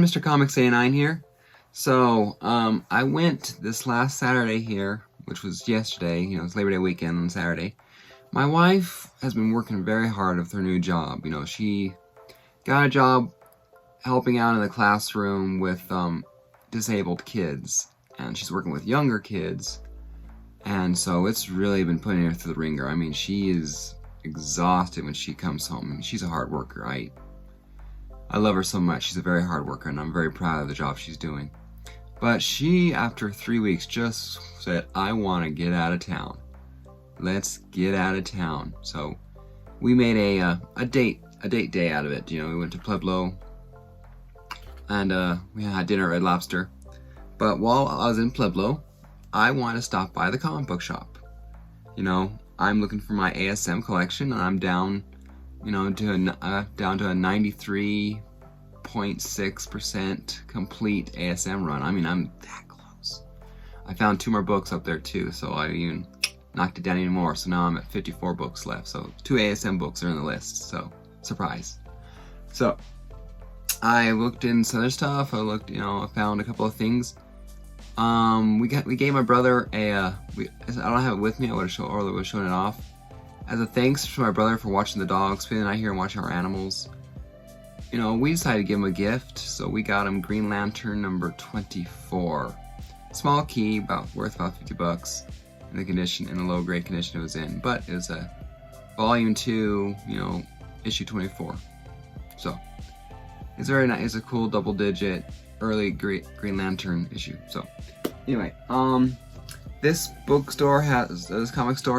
Mr. Comics 89 here. So, I went this last Saturday here, which was yesterday, it's Labor Day weekend on Saturday. My wife has been working very hard with her new job. She got a job helping out in the classroom with disabled kids, and she's working with younger kids, and so it's really been putting her through the ringer. I mean, she is exhausted when she comes home. I mean, she's a hard worker. I love her so much. She's a very hard worker, and I'm very proud of the job she's doing. But she, after 3 weeks, just said, I want to get out of town. Let's get out of town. So we made a date day out of it. We went to Pueblo, and we had dinner at Red Lobster. But while I was in Pueblo, I wanted to stop by the comic book shop. I'm looking for my ASM collection, and I'm down, down to a 93.6% complete ASM run. I mean, I'm that close. I found 2 more books up there too, so I even knocked it down even more. So now I'm at 54 books left. So 2 ASM books are in the list. So surprise. So I looked in some other stuff. I found a couple of things. We gave my brother I don't have it with me. I would have shown it off. As a thanks to my brother for watching the dogs, spending the night here and watching our animals. We decided to give him a gift, so we got him Green Lantern number 24. Small key, worth about $50 in the low grade condition it was in. But it was a volume 2, issue 24. So it's very nice. It's a cool double-digit early Green Lantern issue. So anyway, this comic store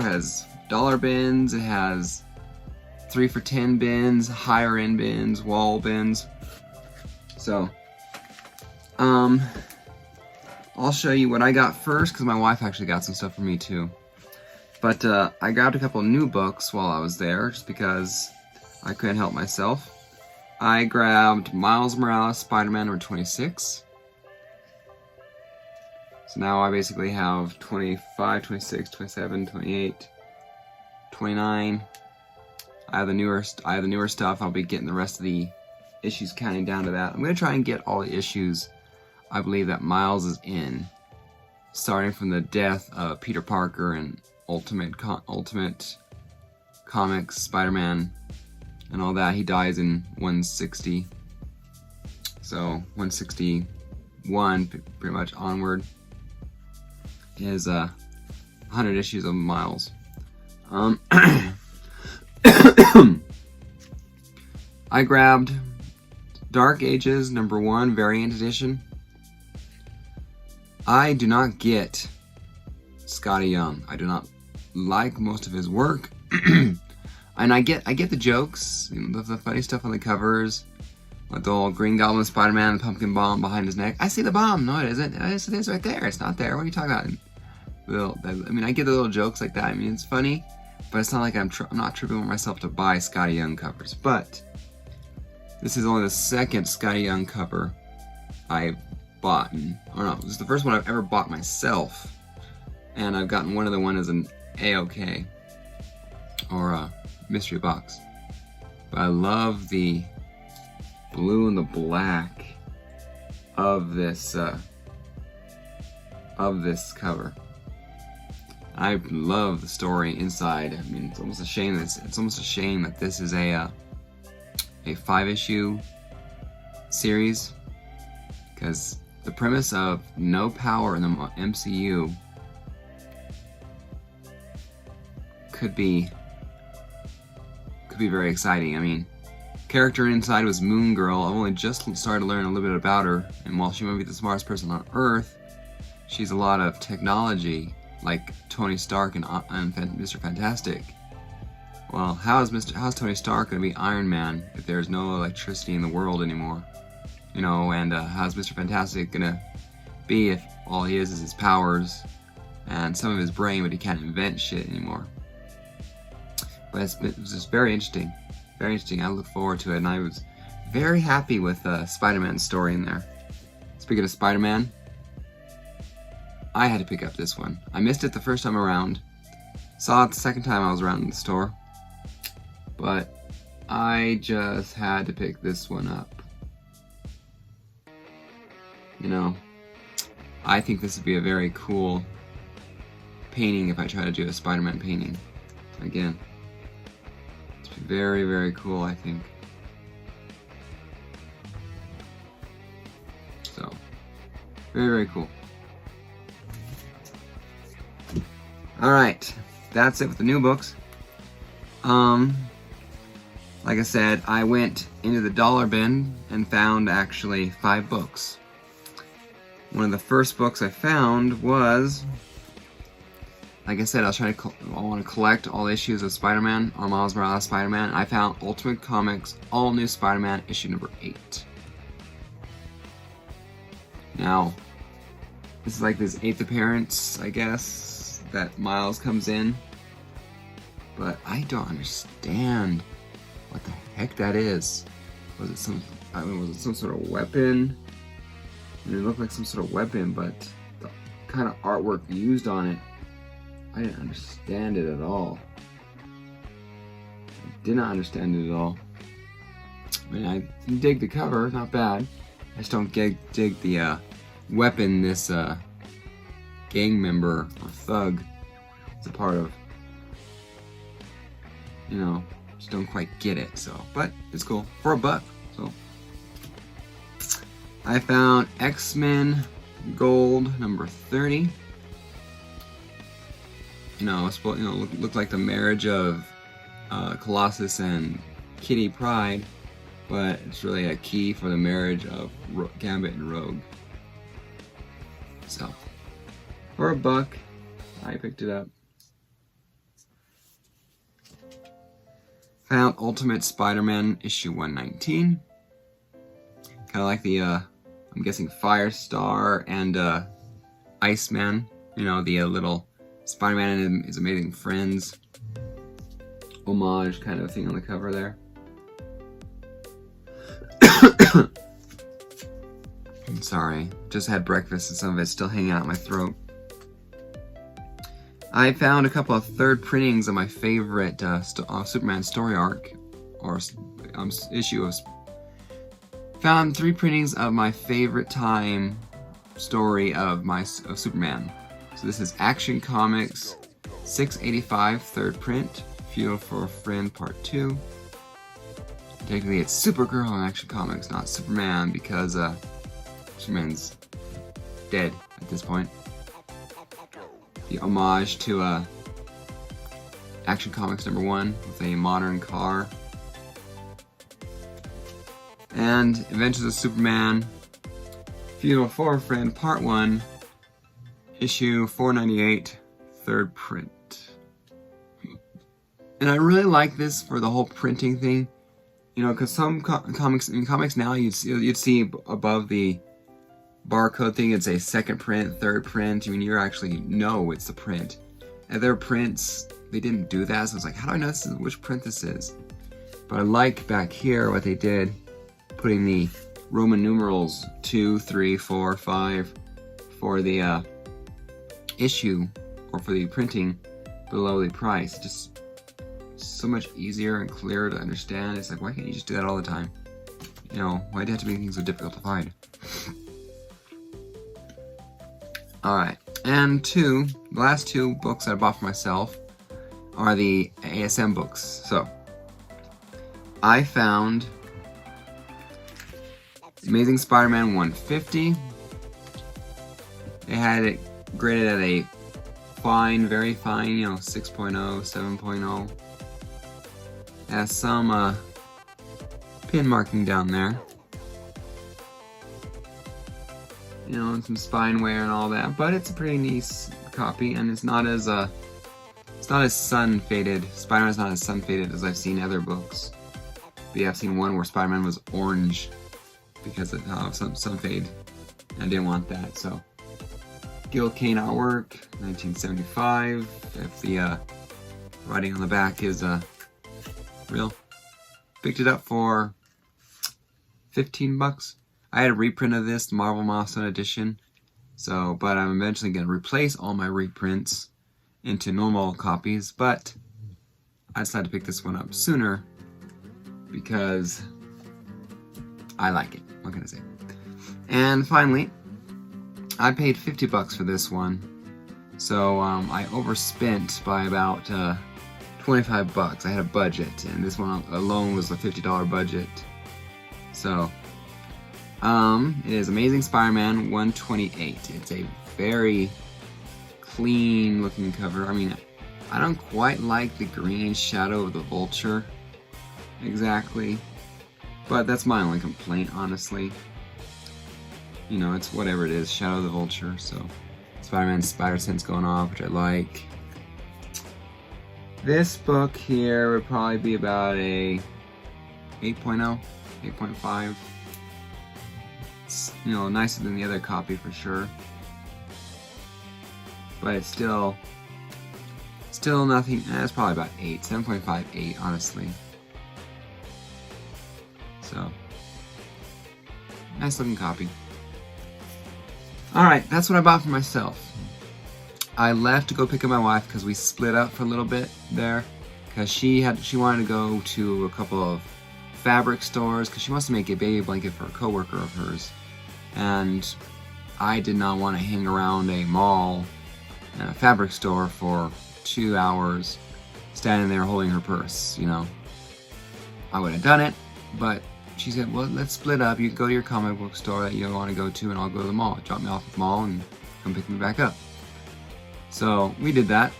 has dollar bins. It has 3 for $10 bins, higher end bins, wall bins. So I'll show you what I got first, because my wife actually got some stuff for me too. But I grabbed a couple of new books while I was there, just because I couldn't help myself. I grabbed Miles Morales Spider-Man number 26. So now I basically have 25, 26, 27, 28, 29. I have the newer stuff. I'll be getting the rest of the issues counting down to that. I'm going to try and get all the issues I believe that Miles is in, starting from the death of Peter Parker and Ultimate Comics Spider-Man and all that. He dies in 160. So 161 pretty much onward is 100 issues of Miles. I grabbed Dark Ages number 1 variant edition. I do not get Scotty Young. I do not like most of his work. And I get the jokes, the funny stuff on the covers, with the old Green Goblin Spider-Man, the pumpkin bomb behind his neck. I see the bomb. No, it isn't. It is right there. It's not there. What are you talking about? I get the little jokes like that. I mean, it's funny, but it's not like I'm not tripping with myself to buy Scotty Young covers. But this is only the second Scotty Young cover I've bought. This is the first one I've ever bought myself, and I've gotten one of the one as an A-OK or a mystery box. But I love the blue and the black of this cover. I love the story inside. I mean, it's almost a shame that this is a 5-issue series, because the premise of no power in the MCU could be very exciting. I mean, character inside was Moon Girl. I've only just started to learn a little bit about her, and while she might be the smartest person on Earth, she's a lot of technology, like Tony Stark and Mr. Fantastic. Well, how's Tony Stark going to be Iron Man if there's no electricity in the world anymore? And how's Mr. Fantastic going to be if all he is his powers and some of his brain, but he can't invent shit anymore? But it was just very interesting. Very interesting. I look forward to it, and I was very happy with Spider-Man's story in there. Speaking of Spider-Man, I had to pick up this one. I missed it the first time around. Saw it the second time I was around in the store. But I just had to pick this one up. you know, I think this would be a very cool painting if I try to do a Spider-Man painting. Again, it's very, very cool, I think. So, very, very cool. Alright, that's it with the new books. Like I said, I went into the dollar bin and found actually 5 books. One of the first books I found was, like I said, I want to collect all issues of Spider-Man, or Miles Morales Spider-Man. I found Ultimate Comics All New Spider-Man issue number 8. Now, this is like his 8th appearance, I guess, that Miles comes in. But I don't understand what the heck that is. Was it some sort of weapon? I mean, it looked like some sort of weapon, but the kind of artwork used on it, I didn't understand it at all. I did not understand it at all. I mean, I dig the cover, not bad. I just don't dig the weapon this gang member or thug is a part of. You know, just don't quite get it, so. But it's cool. For $1, so. I found X-Men Gold number 30. You know, looked like the marriage of Colossus and Kitty Pryde, but it's really a key for the marriage of Gambit and Rogue. So, for $1, I picked it up. Found Ultimate Spider-Man issue 119. Kind of like the, I'm guessing Firestar and Iceman. You know, the little Spider-Man and His Amazing Friends homage kind of thing on the cover there. I'm sorry, just had breakfast and some of it's still hanging out my throat. I found a couple of third printings of my favorite Superman story arc, or issue of. Found 3 printings of my favorite time story of Superman. So this is Action Comics 685 third print, Fuel for a Friend Part 2. Technically, it's Supergirl in Action Comics, not Superman, because Superman's dead at this point. The homage to Action Comics number 1 with a modern car. And Adventures of Superman, Funeral for a Friend Part 1, issue 498, third print. And I really like this for the whole printing thing. You know, because some comics now, you'd see above the barcode thing, it'd say second print, third print. I mean, you actually know it's the print. Other prints, they didn't do that, so it's like, how do I know which print this is? But I like back here what they did, putting the Roman numerals 2, 3, 4, 5 for the issue, or for the printing below the price. Just so much easier and clearer to understand. It's like, why can't you just do that all the time? You know, why do you have to make things so difficult to find? Alright, and the last 2 books that I bought for myself are the ASM books. So, I found Amazing Spider-Man 150. They had it graded at a fine, very fine, you know, 6.0, 7.0. Has some pin marking down there. You know, and some spine wear and all that, but it's a pretty nice copy, and it's not as sun faded. Spider-Man's not as sun faded as I've seen other books. But yeah, I've seen one where Spider-Man was orange because of some sun fade. I didn't want that, so. Gil Kane artwork, 1975. If the writing on the back is real. Picked it up for $15. I had a reprint of this, Marvel Milestone Edition. So, but I'm eventually going to replace all my reprints into normal copies. But I decided to pick this one up sooner because I like it. What can I say? And finally, I paid $50 for this one, so I overspent by about $25. I had a budget, and this one alone was a $50 budget. So, it is Amazing Spider-Man 128. It's a very clean looking cover. I mean, I don't quite like the green shadow of the Vulture exactly, but that's my only complaint, honestly. You know, it's whatever it is, Shadow of the Vulture, so Spider-Man's spider sense going off, which I like. This book here would probably be about a 8.0, 8.5. It's, you know, nicer than the other copy for sure. But it's still nothing. It's probably about 8, 7.5, 8, honestly. So, nice looking copy. Alright, that's what I bought for myself. I left to go pick up my wife because we split up for a little bit there. Because she wanted to go to a couple of fabric stores because she wants to make a baby blanket for a coworker of hers. And I did not want to hang around a mall and a fabric store for 2 hours standing there holding her purse, you know. I would have done it, but she said, well, let's split up. You can go to your comic book store that you want to go to, and I'll go to the mall. Drop me off at the mall and come pick me back up. So we did that,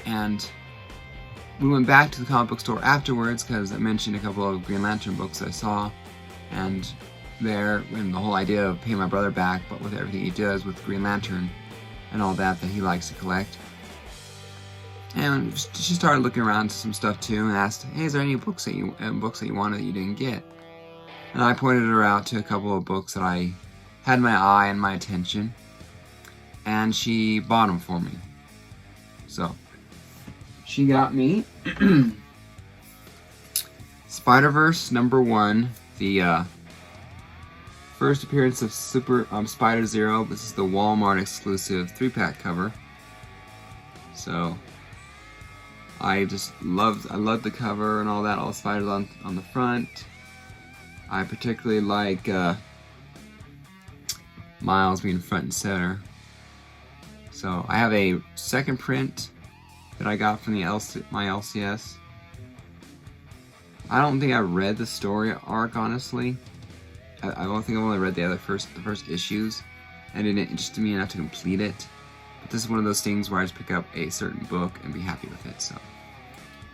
and we went back to the comic book store afterwards because I mentioned a couple of Green Lantern books I saw, and the whole idea of paying my brother back, but with everything he does with Green Lantern and all that he likes to collect. And she started looking around some stuff too, and asked, "Hey, is there any books that you wanted that you didn't get?" And I pointed her out to a couple of books that I had my eye and my attention, and she bought them for me. So she got me Spider-Verse #1, the first appearance of Spider-Zero. This is the Walmart exclusive 3-pack cover. So I loved the cover and all that, all the spiders on the front. I particularly like Miles being front and center. So I have a second print that I got from my LCS. I don't think I read the story arc, honestly. I don't think I've only read the first issues, and it didn't interest me enough to complete it. But this is one of those things where I just pick up a certain book and be happy with it. So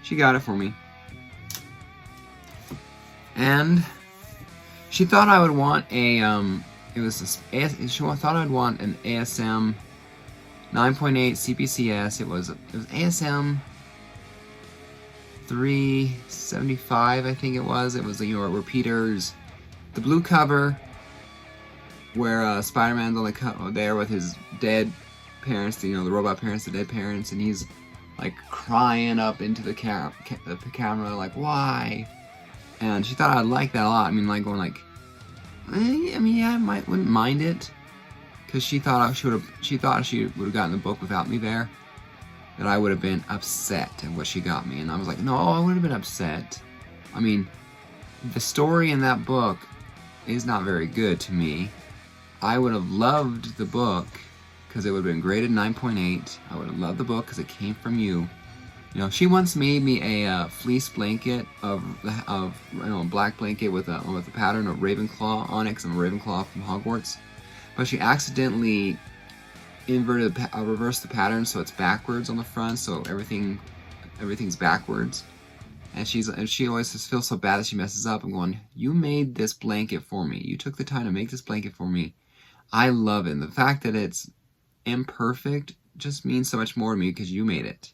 she got it for me, and she thought I would want a she thought I'd want an ASM 9.8 CPCS. It was ASM 375, I think it was. It was, you know, repeaters. The blue cover, where Spider-Man's on the there with his dead parents, you know, the robot parents, the dead parents, and he's like crying up into the camera, like, why? And she thought I'd like that a lot. I mean, like going like, I mean, yeah, wouldn't mind it, because she thought she would have gotten the book without me there. That I would have been upset at what she got me, and I was like, no, I wouldn't have been upset. I mean, the story in that book is not very good to me. I would have loved the book because it would have been graded 9.8. I would have loved the book because it came from you. You know, she once made me a fleece blanket of you know, a black blanket with a pattern of Ravenclaw on it, because I'm a Ravenclaw from Hogwarts. But she accidentally reversed the pattern so it's backwards on the front, so everything's backwards. And she always just feels so bad that she messes up. I'm going, you made this blanket for me. You took the time to make this blanket for me. I love it. And the fact that it's imperfect just means so much more to me because you made it.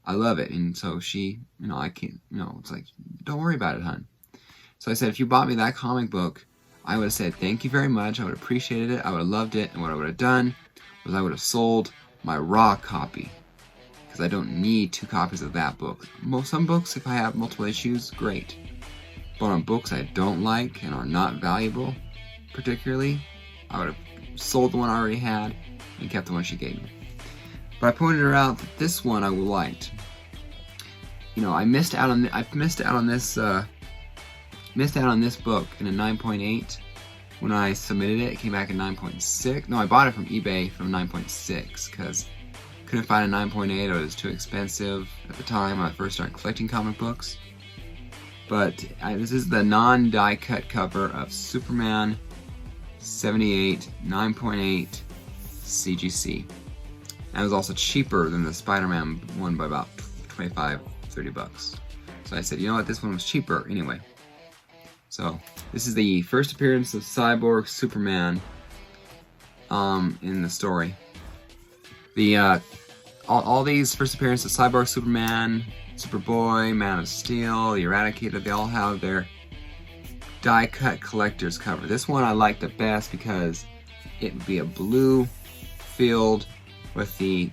I love it. And so she, you know, I can't, you know, it's like, don't worry about it, hon. So I said, if you bought me that comic book, I would have said thank you very much. I would have appreciated it. I would have loved it. And what I would have done was I would have sold my raw copy, because I don't need 2 copies of that book. Some books, if I have multiple issues, great. But on books I don't like and are not valuable, particularly, I would have sold the one I already had and kept the one she gave me. But I pointed her out that this one I liked. You know, I missed out on this book in a 9.8, when I submitted it, it came back at 9.6. No, I bought it from eBay from 9.6 because couldn't find a 9.8 or it was too expensive at the time when I first started collecting comic books. But this is the non-die cut cover of Superman 78 9.8 CGC. And it was also cheaper than the Spider-Man one by about 25-30 bucks. So I said, you know what, this one was cheaper anyway. So this is the first appearance of Cyborg Superman in the story. The all these first appearances of Cyborg Superman, Superboy, Man of Steel, the Eradicator, they all have their die-cut collector's cover. This one I like the best because it would be a blue field with the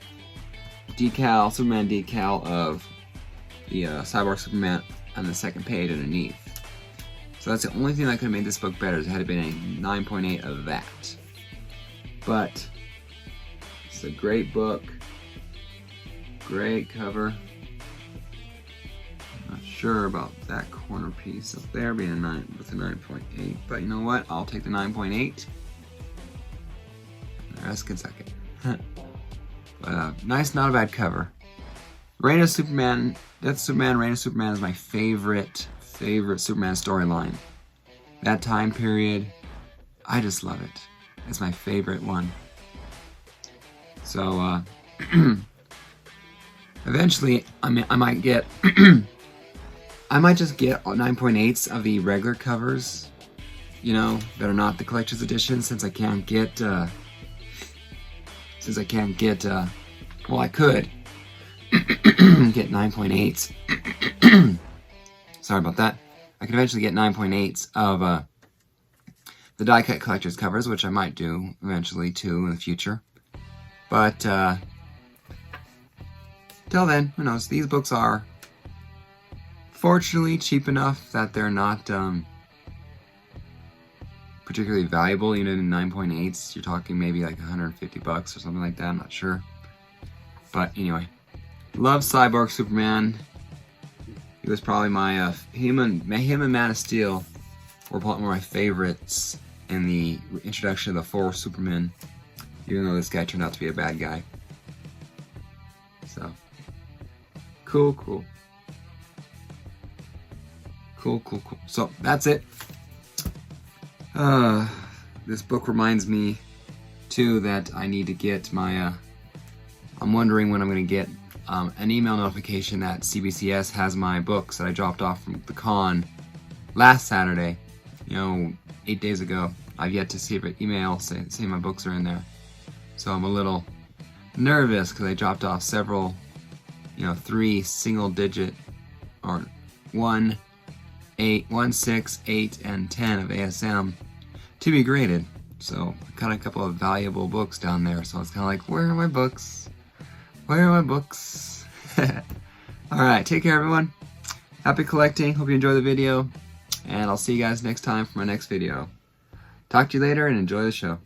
decal, Superman decal of the Cyborg Superman on the second page underneath. So that's the only thing that could have made this book better, is it had been a 9.8 of that. But it's a great book, great cover. Not sure about that corner piece up there being a 9 with a 9.8, but you know what? I'll take the 9.8. The rest can suck it. But nice, not a bad cover. Reign of Superman, Death of Superman, Reign of Superman is my favorite Superman storyline. That time period, I just love it. It's my favorite one. So eventually, I might get, I might just get 9.8s of the regular covers, you know, that are not the collector's edition, since I can't get, well, I could get 9.8s. Sorry about that. I could eventually get 9.8s of the die-cut collector's covers, which I might do eventually too in the future. But till then, who knows? These books are fortunately cheap enough that they're not particularly valuable. You know, in 9.8s, you're talking maybe like 150 bucks or something like that. I'm not sure. But anyway, love Cyborg Superman. He was probably my him and Man of Steel were probably one of my favorites in the introduction of the 4 Supermen, even though this guy turned out to be a bad guy. So cool. So that's it. This book reminds me too that I need to get my I'm wondering when I'm going to get an email notification that CBCS has my books that I dropped off from the con last Saturday, you know, 8 days ago. I've yet to see an email saying my books are in there. So I'm a little nervous because I dropped off several, you know, 3 single digit, or 1, 6, 8, and 10 of ASM to be graded. So I got a couple of valuable books down there, so it's kind of like, where are my books? Where are my books? Alright, take care everyone. Happy collecting, hope you enjoy the video, and I'll see you guys next time for my next video. Talk to you later and enjoy the show.